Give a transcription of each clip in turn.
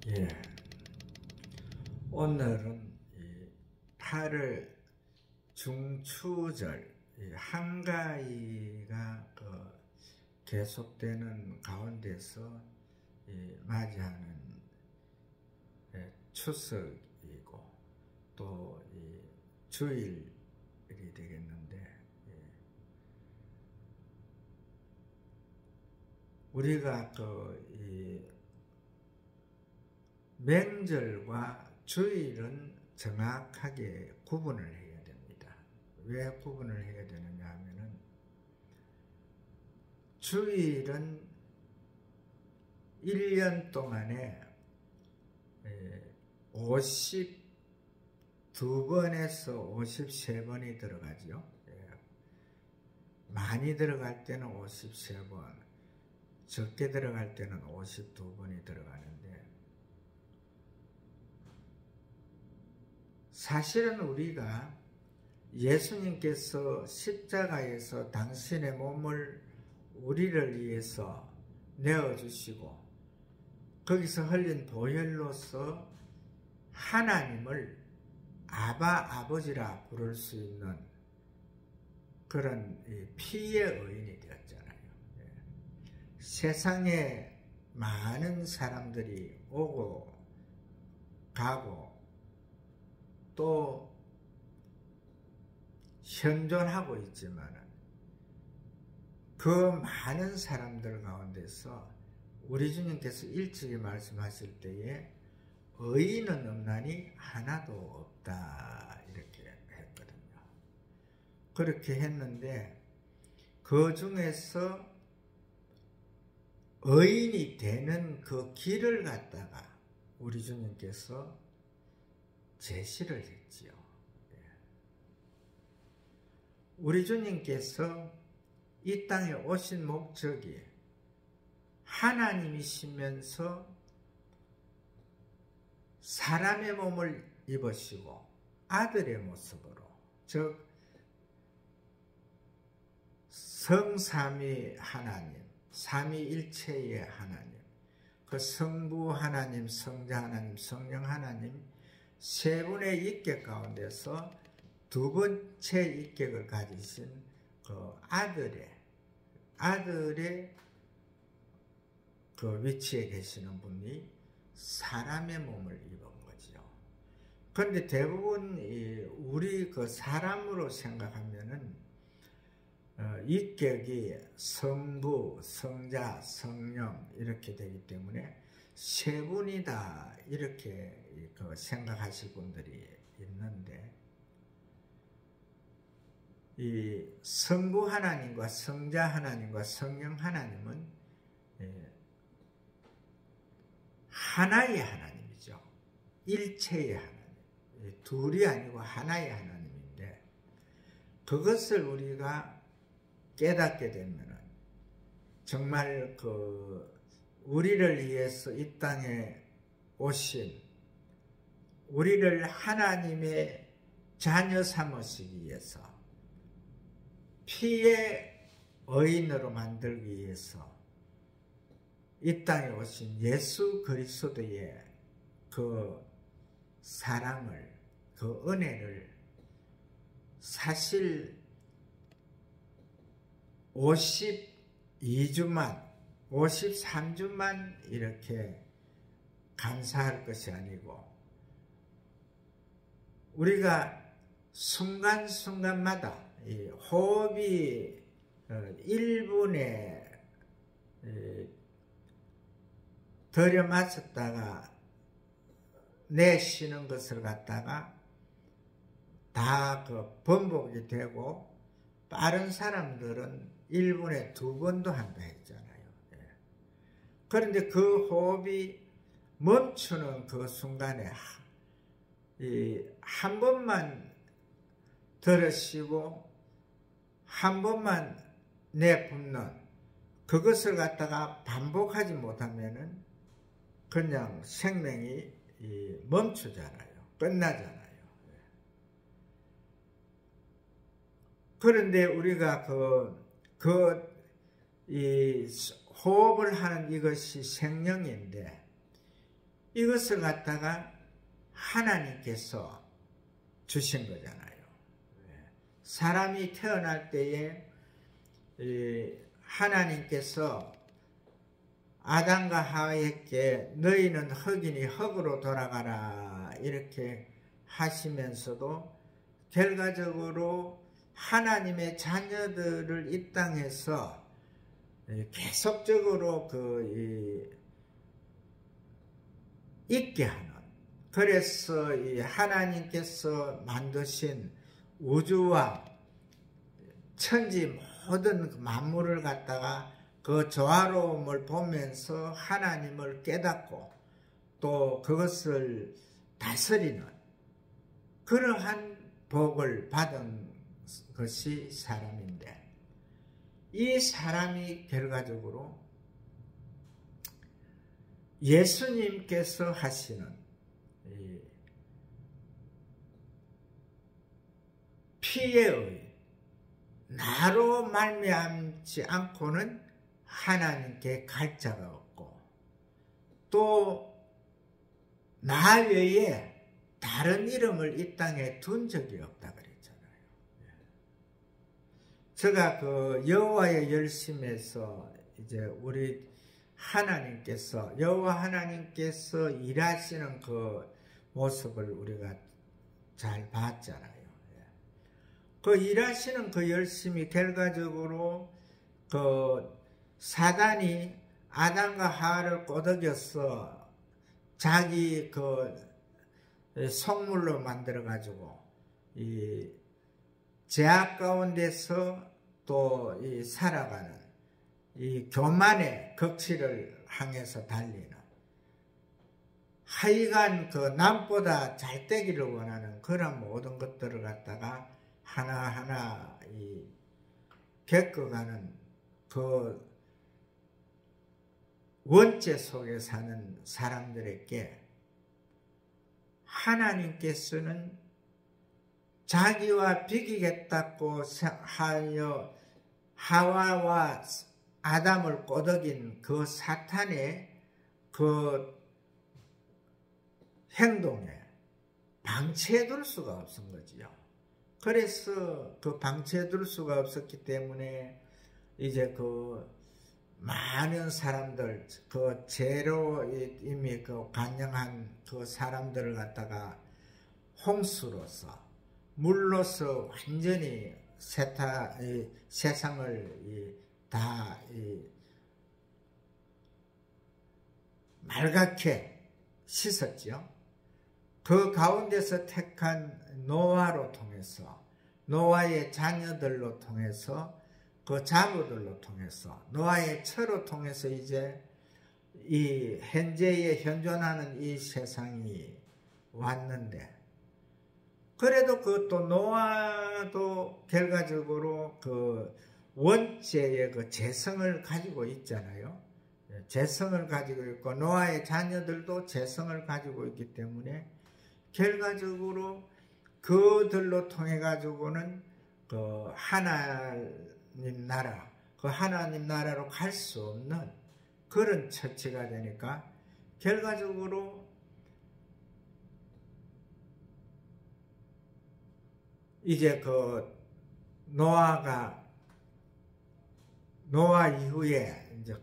예, 오늘은 8월 중추절 한가위가 계속되는 가운데서 맞이하는 추석이고 또 주일이 되겠는데, 우리가 명절과 주일은 정확하게 구분을 해야 됩니다. 왜 구분을 해야 되느냐 하면은, 주일은 1년 동안에 52번에서 53번이 들어가죠. 많이 들어갈 때는 53번, 적게 들어갈 때는 52번이 들어가는데, 사실은 우리가 예수님께서 십자가에서 당신의 몸을 우리를 위해서 내어주시고 거기서 흘린 보혈로서 하나님을 아버지라 부를 수 있는 그런 피의 의인이 되었잖아요. 세상에 많은 사람들이 오고 가고 또 현존하고 있지만, 그 많은 사람들 가운데서 우리 주님께서 일찍이 말씀하실 때에 의인은 없나니 하나도 없다 이렇게 했거든요. 그렇게 했는데, 그 중에서 의인이 되는 그 길을 갖다가 우리 주님께서 제시를 했지요. 우리 주님께서 이 땅에 오신 목적이 하나님이시면서 사람의 몸을 입으시고 아들의 모습으로, 즉 성삼위 하나님, 삼위일체의 하나님, 그 성부 하나님, 성자 하나님, 성령 하나님 세 분의 인격 가운데서 두 번째 인격을 가지신 그 아들의 그 위치에 계시는 분이 사람의 몸을 입은 거죠. 그런데 대부분 우리 그 사람으로 생각하면은 인격이 성부, 성자, 성령 이렇게 되기 때문에 세 분이다 이렇게 생각하실 분들이 있는데, 이 성부 하나님과 성자 하나님과 성령 하나님은 하나의 하나님이죠. 일체의 하나님, 둘이 아니고 하나의 하나님인데, 그것을 우리가 깨닫게 되면은 정말 우리를 위해서 이 땅에 오신, 우리를 하나님의 자녀 삼으시기 위해서, 피의 의인으로 만들기 위해서 이 땅에 오신 예수 그리스도의 그 사랑을, 그 은혜를 사실 52주만, 53주만 이렇게 감사할 것이 아니고, 우리가 순간순간마다 이 호흡이 1분에 들여마셨다가 내쉬는 것을 갖다가 다 번복이 되고, 빠른 사람들은 1분에 2번도 한다 했잖아요. 그런데 그 호흡이 멈추는 그 순간에 한 번만 들으시고 한 번만 내뿜는 그것을 갖다가 반복하지 못하면은 그냥 생명이 멈추잖아요. 끝나잖아요. 그런데 우리가 이 호흡을 하는 이것이 생명인데, 이것을 갖다가 하나님께서 주신 거잖아요. 사람이 태어날 때에 하나님께서 아담과 하와에게 너희는 흙이니 흙으로 돌아가라 이렇게 하시면서도 결과적으로 하나님의 자녀들을 이 땅에서 계속적으로 있게 하는, 그래서 이 하나님께서 만드신 우주와 천지 모든 만물을 갖다가 그 조화로움을 보면서 하나님을 깨닫고 또 그것을 다스리는 그러한 복을 받은 것이 사람인데, 이 사람이 결과적으로 예수님께서 하시는 피에 의해 나로 말미암지 않고는 하나님께 갈 자가 없고, 또 나 외에 다른 이름을 이 땅에 둔 적이 없다 그랬잖아요. 제가 그 여호와의 열심에서 이제 우리 하나님께서, 여호와 하나님께서 일하시는 그 모습을 우리가 잘 봤잖아요. 그 일하시는 그 열심이 결과적으로 그 사단이 아담과 하와를 꼬드겨서 자기 그 속물로 만들어 가지고 이 죄악 가운데서 또 이 살아가는 이 교만의 극치를 향해서 달리는, 하여간 그 남보다 잘 되기를 원하는 그런 모든 것들을 갖다가 하나하나 겪어가는 그 원죄 속에 사는 사람들에게 하나님께서는 자기와 비기겠다고 하여 하와와 아담을 꼬드긴 그 사탄의 그 행동에 방치해둘 수가 없은 거지요. 그래서 그 방치해둘 수가 없었기 때문에 이제 그 많은 사람들, 그 죄로 이미 그 간영한 그 사람들을 갖다가 홍수로서, 물로서 완전히 세상을 다 말갛게 씻었죠. 그 가운데서 택한 노아로 통해서, 노아의 자녀들로 통해서, 그 자부들로 통해서, 노아의 처로 통해서 이제 이 현재에 현존하는 이 세상이 왔는데, 그래도 그 또 노아도 결과적으로 그 원죄의 그 재성을 가지고 있잖아요. 재성을 가지고 있고 노아의 자녀들도 재성을 가지고 있기 때문에 결과적으로 그들로 통해 가지고는 그 하나님 나라, 그 하나님 나라로 갈 수 없는 그런 처치가 되니까 결과적으로 이제 그 노아 이후에 이제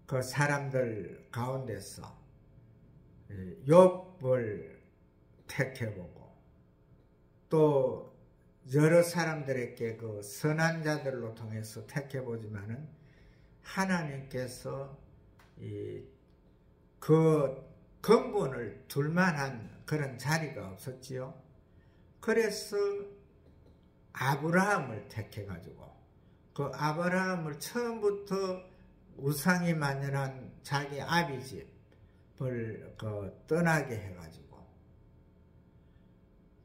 그 사람들 가운데서 욥을 택해보고 또 여러 사람들에게 그 선한 자들로 통해서 택해보지만은 하나님께서 그 근본을 둘만한 그런 자리가 없었지요. 그래서 아브라함을 택해가지고 그 아브라함을 처음부터 우상이 만연한 자기 아비집을 떠나게 해가지고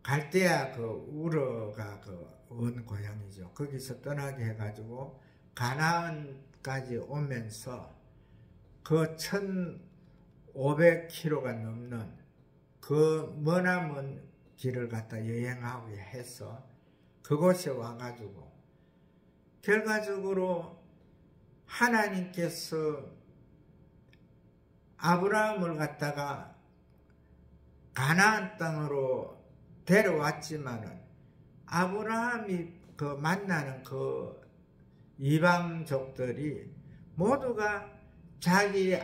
갈대아 그 우르가 그 원 고향이죠. 거기서 떠나게 해가지고 가나안까지 오면서 그 1500km가 넘는 그 머나먼 길을 갖다 여행하게 해서 그곳에 와가지고 결과적으로 하나님께서 아브라함을 갖다가 가나안 땅으로 데려왔지만은 아브라함이 그 만나는 그 이방족들이 모두가 자기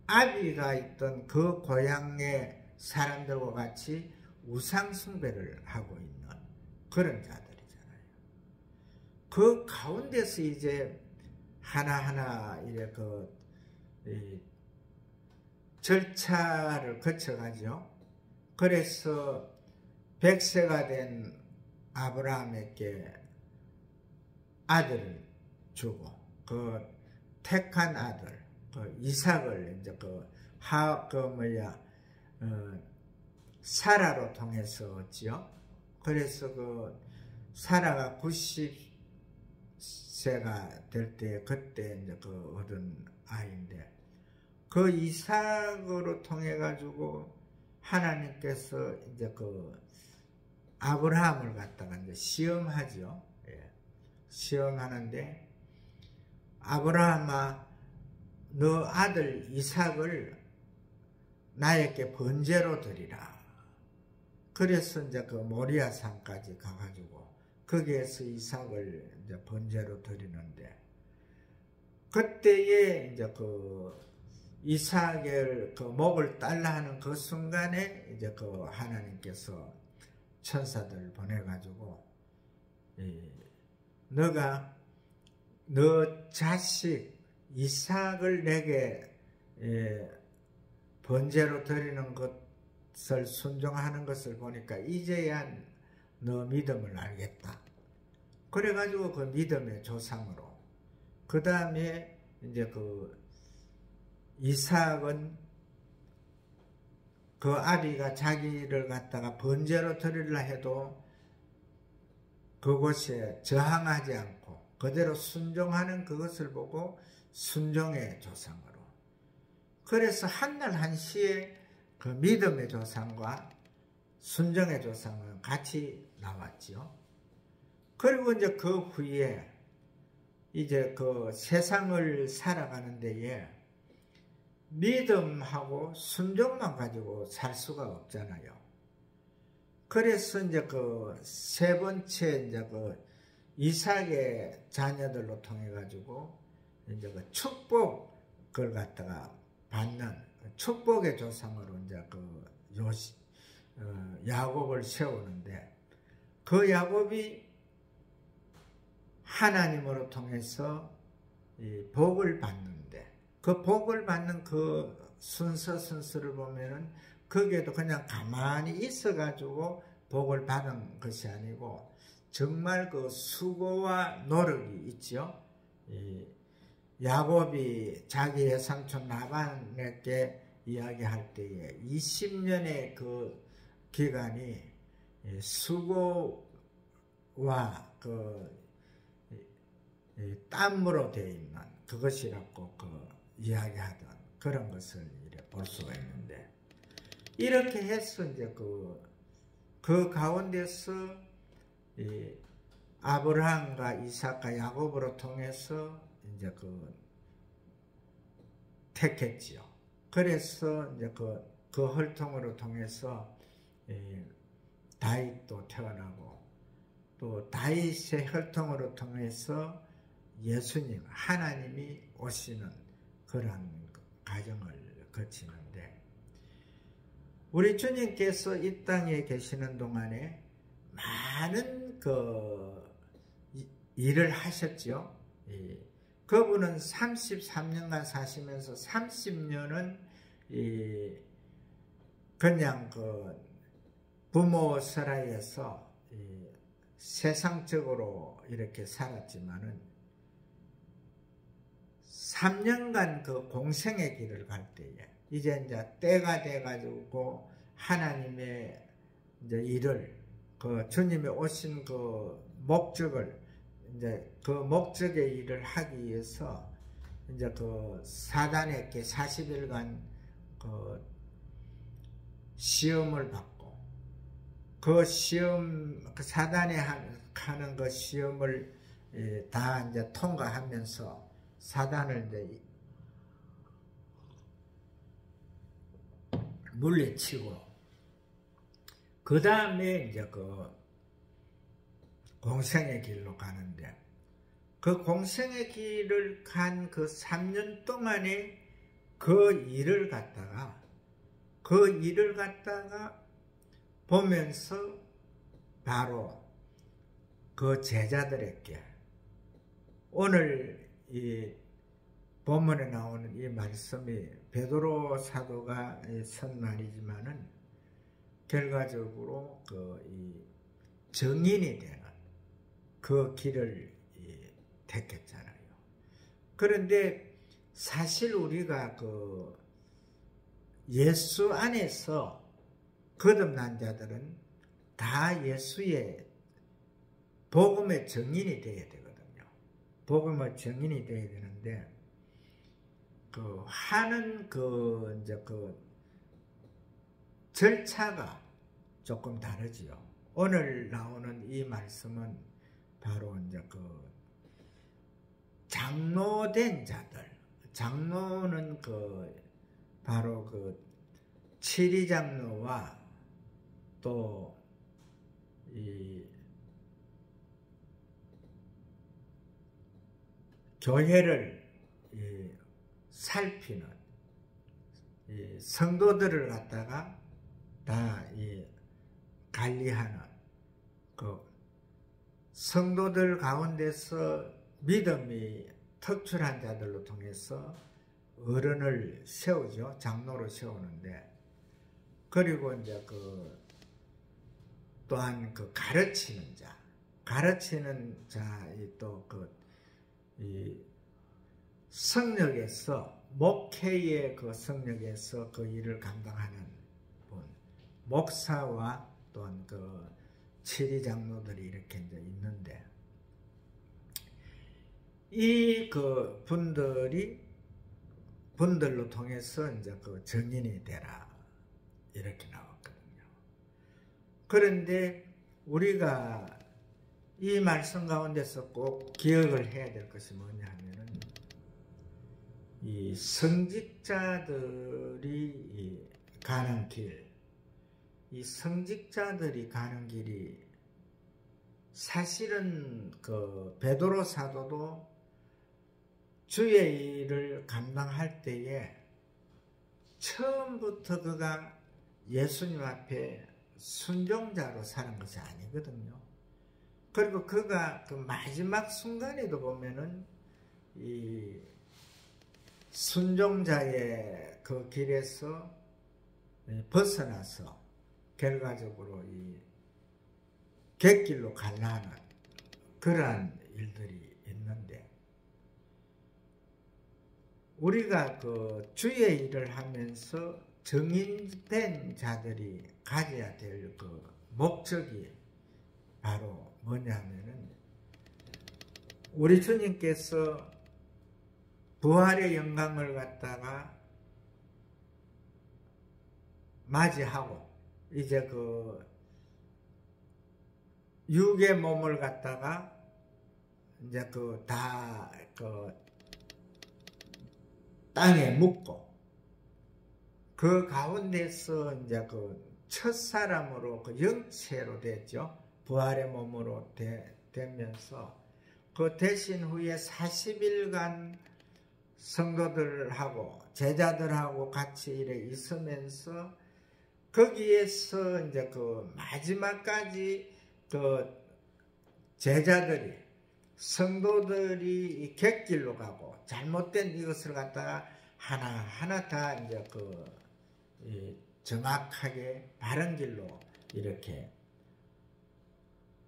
아비가 있던 그 고향의 사람들과 같이 우상 숭배를 하고 있는 그런 자들이잖아요. 그 가운데서 이제 하나하나 이래 절차를 거쳐가죠. 그래서 100세가 된 아브라함에게 아들을 주고 그 택한 아들 이삭을 이제 사라로 통해서 얻지요. 그래서 사라가 90세가 될 때 그때 이제 얻은 아이인데 그 이삭으로 통해 가지고 하나님께서 이제 아브라함을 갖다가 이제 시험하죠. 예. 시험하는데 아브라함아 너 아들 이삭을 나에게 번제로 드리라. 그래서 이제 모리아 산까지 가가지고 거기에서 이삭을 이제 번제로 드리는데 그때에 이제 이삭의 목을 딸라 하는 그 순간에 이제 하나님께서 천사들을 보내가지고 너가 너 자식 이삭을 내게 번제로 드리는 것을 순종하는 것을 보니까 이제야 너 믿음을 알겠다. 그래가지고 그 믿음의 조상으로 그 다음에 이제 이삭은 그 아비가 자기를 갖다가 번제로 드리려 해도 그곳에 저항하지 않고 그대로 순종하는 그것을 보고 순종의 조상으로. 그래서 한날 한시에 그 믿음의 조상과 순종의 조상은 같이 나왔지요. 그리고 이제 그 후에 이제 세상을 살아가는 데에 믿음하고 순종만 가지고 살 수가 없잖아요. 그래서 이제 세 번째 이제 이삭의 자녀들로 통해 가지고 이제 축복을 갖다가 받는 축복의 조상으로 이제 야곱을 세우는데 그 야곱이 하나님으로 통해서 이 복을 받는데 그 복을 받는 그 순서를 보면은 거기에도 그냥 가만히 있어가지고 복을 받은 것이 아니고 정말 수고와 노력이 있죠. 야곱이 자기의 삼촌 라반에게 이야기할 때에 20년의 그 기간이 수고와 땀으로 되어 있는 그것이라고 이야기하던 그런 것을 볼 수가 있는데 이렇게 해서 이제 그 가운데서 아브라함과 이삭과 야곱으로 통해서 이제 택했지요. 그래서 이제 그 혈통으로 통해서 다윗도 태어나고 또 다윗의 혈통으로 통해서 예수님 하나님이 오시는 그런 과정을 거치는데 우리 주님께서 이 땅에 계시는 동안에 많은 일을 하셨죠. 그분은 33년간 사시면서 30년은 그냥 부모 사이에서 세상적으로 이렇게 살았지만은 3년간 공생의 길을 갈 때에 이제 때가 돼가지고 하나님의 이제 일을 주님이 오신 목적을 이제 목적의 일을 하기 위해서 이제 사단에게 40일간 시험을 받고 사단에 하는 그 시험을 다 이제 통과하면서 사단을 이제 물리치고 그 다음에 이제 그 공생의 길로 가는데 그 공생의 길을 간 그 3년 동안에 그 일을 갖다가 보면서 바로 그 제자들에게 오늘 이 본문에 나오는 이 말씀이 베드로 사도가 쓴 말이지만은 결과적으로 이 정인이 되는 그 길을 택했잖아요. 그런데 사실 우리가 그 예수 안에서 거듭난 자들은 다 예수의 복음의 정인이 되어야 되거든요. 복음의 정인이 되어야 되는데 하는 이제 절차가 조금 다르지요. 오늘 나오는 이 말씀은 바로 이제 장로된 자들, 장로는 바로 칠리장로와 또 이 교회를 살피는 성도들을 갖다가 다 관리하는 성도들 가운데서 믿음이 특출한 자들로 통해서 어른을 세우죠. 장로를 세우는데, 그리고 이제 또한 가르치는 자, 또 이 성역에서 목회의 성역에서 그 일을 감당하는 분, 목사와 또한 칠리장로들이 이렇게 이제 있는데, 이 분들로 통해서 이제 정인이 되라 이렇게 나왔거든요. 그런데 우리가 이 말씀 가운데서 꼭 기억을 해야 될 것이 뭐냐 하면은 이 성직자들이 가는 길, 이 성직자들이 가는 길이 사실은 베드로 사도도 주의 일을 감당할 때에 처음부터 그가 예수님 앞에 순종자로 사는 것이 아니거든요. 그리고 그가 마지막 순간에도 보면은 이 순종자의 그 길에서 벗어나서 결과적으로 이 객길로 갈라하는 그러한 일들이 있는데, 우리가 주의 일을 하면서 정인된 자들이 가져야 될 목적이 바로 뭐냐면은 우리 주님께서 부활의 영광을 갖다가 맞이하고 이제 육의 몸을 갖다가 이제 다 땅에 묻고 그 가운데서 이제 첫사람으로 영체로 됐죠. 부활의 몸으로 되면서 되신 후에 40일간 성도들하고 제자들하고 같이 이래 있으면서 거기에서 이제 마지막까지 제자들이 성도들이 객길로 가고 잘못된 이것을 갖다가 하나하나 다 이제 정확하게 바른 길로 이렇게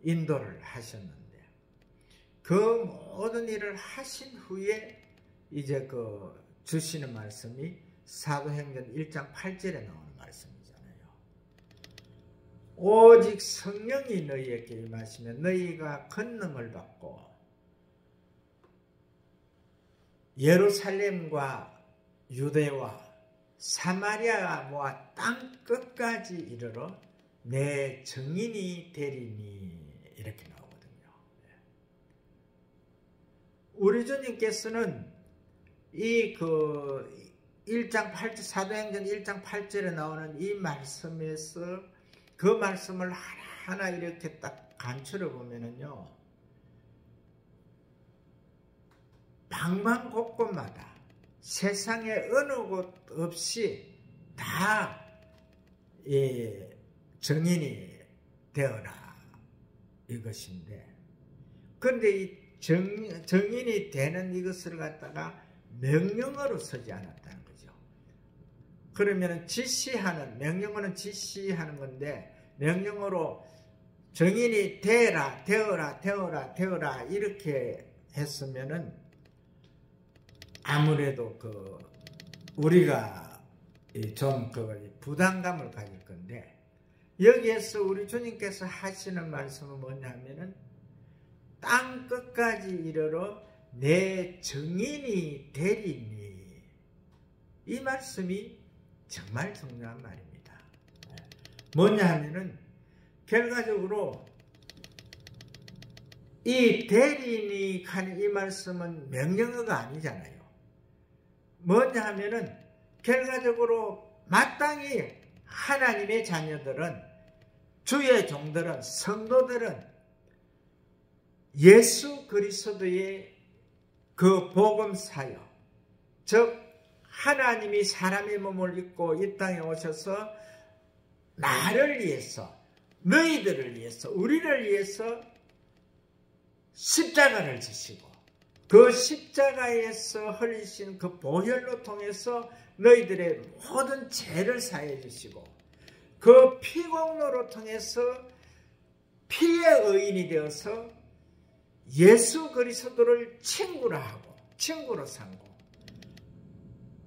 인도를 하셨는데, 그 모든 일을 하신 후에 이제 주시는 말씀이 사도행전 1장 8절에 나오는 말씀이잖아요. 오직 성령이 너희에게 임하시면 너희가 권능을 받고 예루살렘과 유대와 사마리아와 땅 끝까지 이르러 내 증인이 되리니 이렇게 나오거든요. 우리 주님께서는 이 1장 8절, 사도행전 1장 8절에 나오는 이 말씀에서 그 말씀을 하나하나 이렇게 딱 간추려 보면은요, 방방곡곡마다 세상에 어느 곳 없이 다 정인이 되어라 이것인데, 그런데 이 정인이 되는 이것을 갖다가 명령어로 쓰지 않았다는 거죠. 그러면 지시하는, 명령어는 지시하는 건데, 명령어로 정인이 되어라, 되어라, 되어라, 되어라 이렇게 했으면은 아무래도 우리가 좀 부담감을 가질 건데, 여기에서 우리 주님께서 하시는 말씀은 뭐냐면은 땅 끝까지 이르러 내 정인이 되리니, 이 말씀이 정말 중요한 말입니다. 뭐냐 하면은 결과적으로 이 되리니 하는 이 말씀은 명령어가 아니잖아요. 뭐냐 하면은 결과적으로 마땅히 하나님의 자녀들은, 주의 종들은, 성도들은 예수 그리스도의 그 복음 사역, 즉 하나님이 사람의 몸을 입고 이 땅에 오셔서 나를 위해서, 너희들을 위해서, 우리를 위해서 십자가를 지시고, 그 십자가에서 흘리신 그 보혈로 통해서 너희들의 모든 죄를 사해 주시고, 그 피공로로 통해서 피의 의인이 되어서 예수 그리스도를 친구라 하고, 친구로 삼고,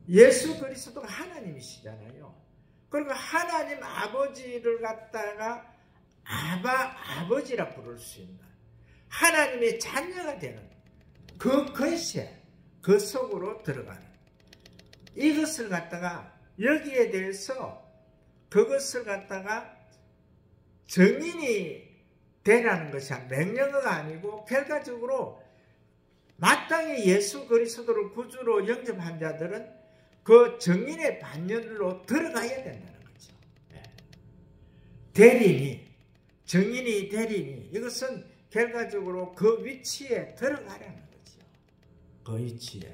예수 그리스도가 하나님이시잖아요. 그리고 하나님 아버지를 갖다가 아버지라 부를 수 있는 하나님의 자녀가 되는 그 것에, 그 속으로 들어가는 이것을 갖다가, 여기에 대해서 그것을 갖다가 정인이 되라는 것이 명령어가 아니고, 결과적으로 마땅히 예수 그리스도를 구주로 영접한 자들은 그 정인의 반열로 들어가야 된다는 거죠. 대리니, 정인이 대리니, 이것은 결과적으로 그 위치에 들어가라는 거죠. 그 위치에.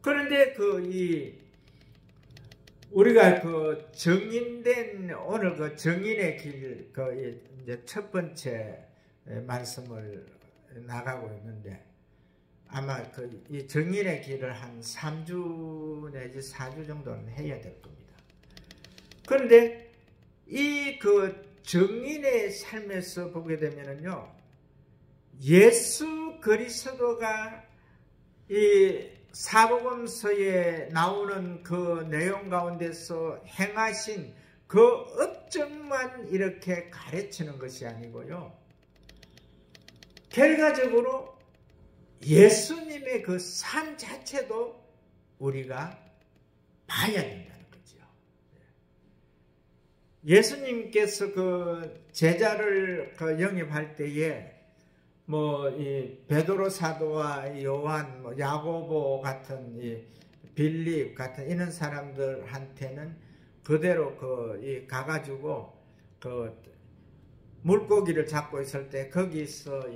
그런데 우리가 정인된, 오늘 정인의 길, 이제 첫 번째 말씀을 나가고 있는데, 아마 이 정인의 길을 한 3주 내지 4주 정도는 해야 될 겁니다. 그런데 이 정인의 삶에서 보게 되면은요, 예수 그리스도가 이 사복음서에 나오는 그 내용 가운데서 행하신 그 업적만 이렇게 가르치는 것이 아니고요, 결과적으로 예수님의 그 삶 자체도 우리가 봐야 된다는 거죠. 예수님께서 그 제자를 영입할 때에 이 베드로 사도와 요한, 야고보 같은, 빌립 같은 이런 사람들한테는 그대로 가가지고 물고기를 잡고 있을 때 거기서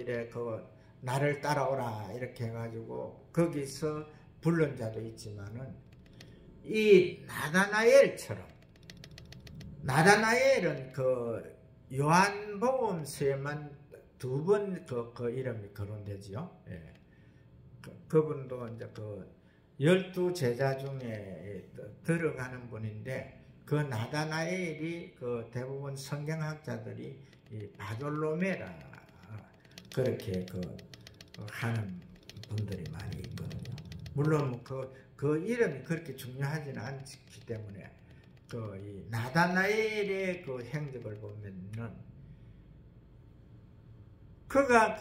나를 따라오라 이렇게 해가지고 거기서 부른 자도 있지만은, 이 나다나엘은 요한복음서에만 2번 이름이 거론되지요. 예. 그분도 이제 12제자 중에 들어가는 분인데, 그 나다나엘이 대부분 성경학자들이 바돌로메라 그렇게 하는 분들이 많이 있거든요. 물론 그 이름이 그렇게 중요하지는 않기 때문에 이 나다나엘의 행적을 보면은, 그가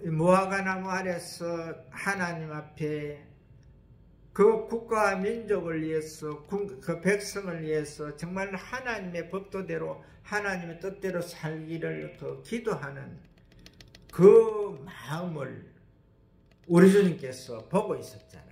무화과나무 아래서 하나님 앞에 그 국가와 민족을 위해서, 그 백성을 위해서 정말 하나님의 법도대로, 하나님의 뜻대로 살기를 기도하는 그 마음을 우리 주님께서 보고 있었잖아요.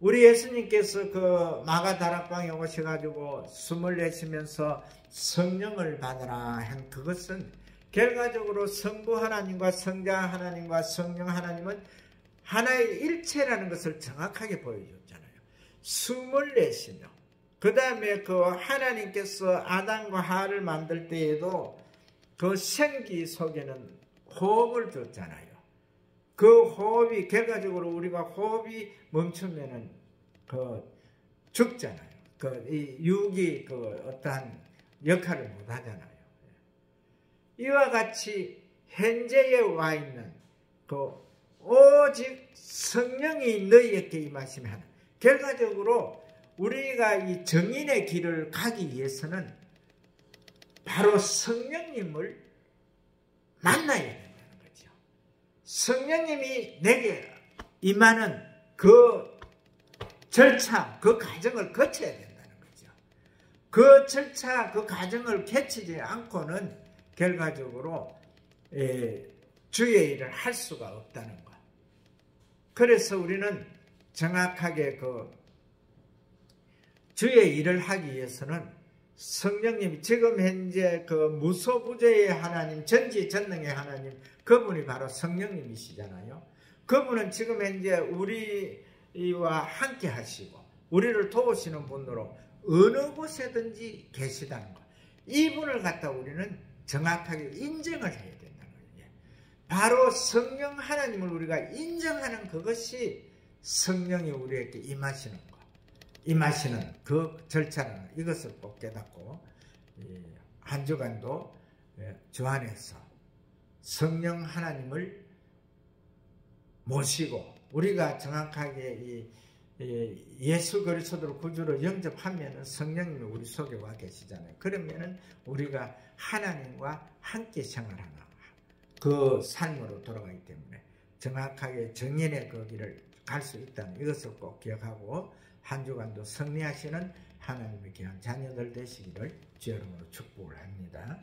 우리 예수님께서 그 마가다락방에 오셔가지고 숨을 내쉬면서 성령을 받으라 한 그것은 결과적으로 성부 하나님과 성자 하나님과 성령 하나님은 하나의 일체라는 것을 정확하게 보여줬잖아요. 숨을 내쉬며 그 다음에 그 하나님께서 아담과 하와를 만들 때에도 그 생기 속에는 호흡을 줬잖아요. 그 호흡이 결과적으로 우리가 호흡이 멈추면은 그 죽잖아요. 그 이 육이 그 어떠한 역할을 못 하잖아요. 이와 같이 현재에 와 있는 그 오직 성령이 너희에게 임하시면 결과적으로 우리가 이 정인의 길을 가기 위해서는 바로 성령님을 만나야 된다는 거죠. 성령님이 내게 임하는 그 절차, 그 과정을 거쳐야 된다는 거죠. 그 절차, 그 과정을 거치지 않고는 결과적으로 주의 일을 할 수가 없다는 것. 그래서 우리는 정확하게 그 주의 일을 하기 위해서는 성령님이 지금 현재 그 무소부재의 하나님, 전지전능의 하나님, 그분이 바로 성령님이시잖아요. 그분은 지금 현재 우리와 함께 하시고 우리를 도우시는 분으로 어느 곳에든지 계시다는 것. 이분을 갖다 우리는 정확하게 인정을 해야 된다는 거예요. 바로 성령 하나님을 우리가 인정하는 그것이 성령이 우리에게 임하시는 것. 임하시는 그 절차는 이것을 꼭 깨닫고 한 주간도 주 안에서 성령 하나님을 모시고 우리가 정확하게 예수 그리스도를 구주로 영접하면 성령님이 우리 속에 와 계시잖아요. 그러면은 우리가 하나님과 함께 생활하는 그 삶으로 돌아가기 때문에 정확하게 정인의 그 길을 갈 수 있다는 이것을 꼭 기억하고 한 주간도 승리하시는 하나님의 귀한 자녀들 되시기를 주의 이름으로 축복을 합니다.